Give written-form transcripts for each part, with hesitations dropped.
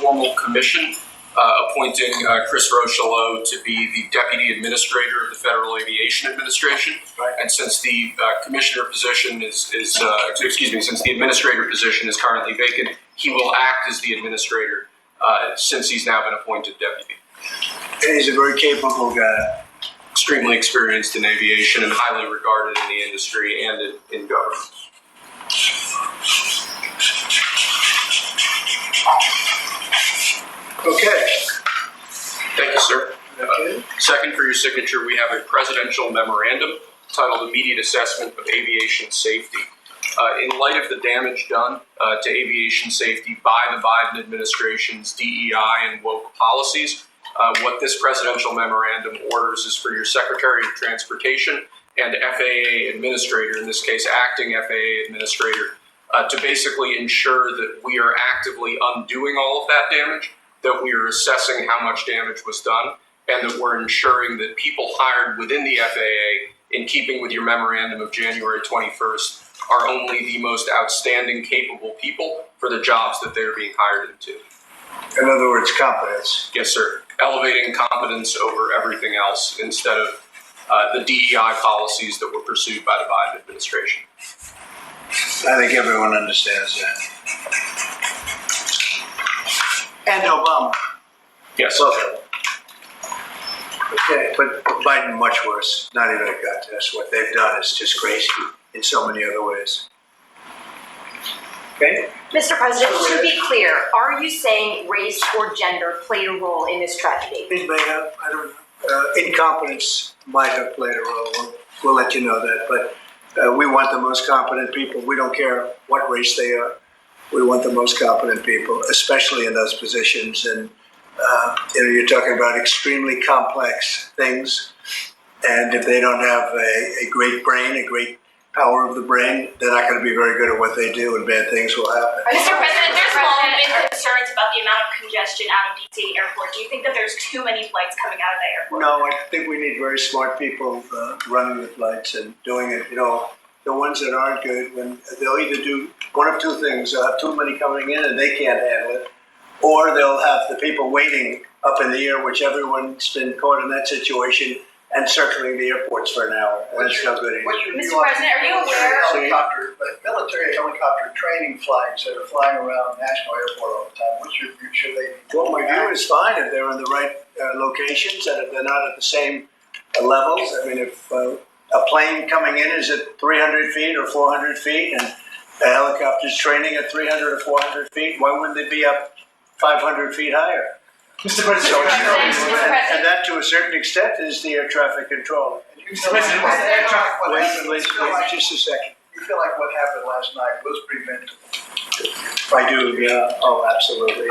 informal commission appointing Chris Rochelot to be the Deputy Administrator of the Federal Aviation Administration. Right. And since the commissioner position since the administrator position is currently vacant, he will act as the administrator since he's now been appointed deputy. And he's a very capable guy. Extremely experienced in aviation and highly regarded in the industry and in government. Okay. Thank you, sir. Okay. Second, for your signature, we have a presidential memorandum titled Immediate Assessment of Aviation Safety. In light of the damage done to aviation safety by the Biden administration's DEI and woke policies, what this presidential memorandum orders is for your Secretary of Transportation and FAA Administrator, in this case acting FAA Administrator, to basically ensure that we are actively undoing all of that damage, that we are assessing how much damage was done, and that we're ensuring that people hired within the FAA, in keeping with your memorandum of January 21st, are only the most outstanding, capable people for the jobs that they're being hired into. In other words, competence. Yes, sir. Elevating competence over everything else instead of the DEI policies that were pursued by the Biden administration. I think everyone understands that. And Obama. Yes. Both of them. Okay, but Biden much worse. Not even a contest. What they've done is just crazy in so many other ways. Okay? Mr. President, to be clear, are you saying race or gender played a role in this tragedy? It may have. I don't know. Incompetence might have played a role. We'll let you know that. But we want the most competent people. We don't care what race they are. We want the most competent people, especially in those positions. And you're talking about extremely complex things. And if they don't have a great brain, a great power of the brain, they're not going to be very good at what they do, and bad things will happen. Mr. President, there's long been concerns about the amount of congestion out of DC Airport. Do you think that there's too many flights coming out of the airport? No, I think we need very smart people running the flights and doing it. You know, the ones that aren't good, when they'll either do one of two things: they'll have too many coming in and they can't handle it, or they'll have the people waiting up in the air, which everyone's been caught in that situation, and circling the airports for an hour. And that's no good either. Mr. President, are you aware? Military helicopter training flights that are flying around National Airport all the time. What's your view? Should they be? Well, my view is fine if they're in the right locations and if they're not at the same levels. I mean, if a plane coming in is at 300 feet or 400 feet and a helicopter's training at 300 or 400 feet, why wouldn't they be up 500 feet higher? Mr. President, And that, to a certain extent, is the air traffic control. Mr. President, what's the air traffic? Wait, just a second. You feel like what happened last night was preventable? I do, yeah. Oh, absolutely.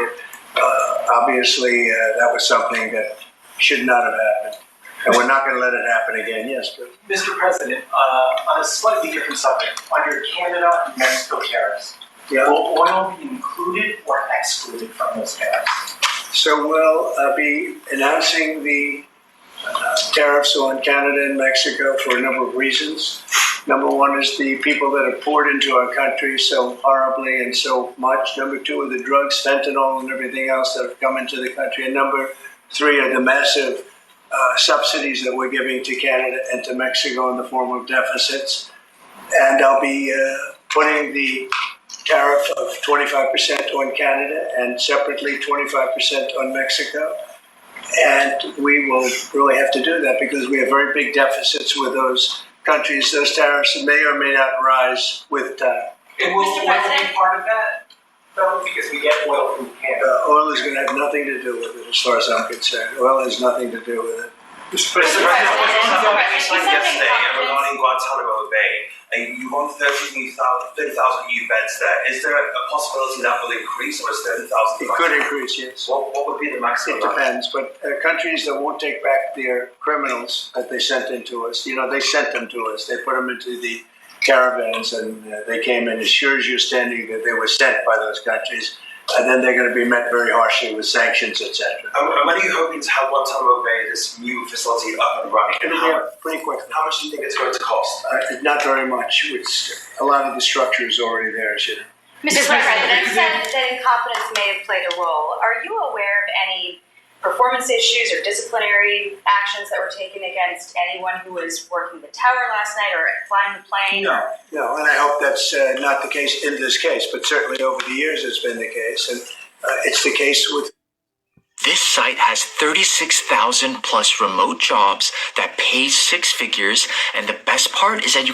Obviously, that was something that should not have happened. And we're not going to let it happen again. Yes, but Mr. President, on a slightly different subject, under Canada and Mexico tariffs, will oil be included or excluded from those tariffs? So we'll be announcing the tariffs on Canada and Mexico for a number of reasons. Number one is the people that have poured into our country so horribly and so much. Number two are the drugs, fentanyl, and everything else that have come into the country. And number three are the massive subsidies that we're giving to Canada and to Mexico in the form of deficits. And I'll be putting the tariff of 25% on Canada and separately 25% on Mexico. And we will really have to do that because we have very big deficits with those countries. Those tariffs may or may not rise with time. And will oil be part of that? No, because we get oil from Canada. Oil is going to have nothing to do with it as far as I'm concerned. Oil has nothing to do with it. Mr. President, yesterday regarding Guantanamo Bay, you want 30,000 new beds there. Is there a possibility that will increase, or is 30,000? It could increase, yes. What would be the maximum? It depends, but countries that won't take back their criminals that they sent into us, they sent them to us. They put them into the caravans, and they came in. As sure as you're standing, that they were sent by those countries. And then they're going to be met very harshly with sanctions, etc. And when are you hoping to have Guantanamo Bay, this new facility, up and running? Pretty quickly. How much do you think it's going to cost? Not very much. A lot of the structure is already there, as you know. Mr. President, you said that incompetence may have played a role. Are you aware of any performance issues or disciplinary actions that were taken against anyone who was working the tower last night or flying the plane? No, and I hope that's not the case in this case, but certainly over the years it's been the case, and it's the case with. This site has 36,000 plus remote jobs that pay six figures, and the best part is that you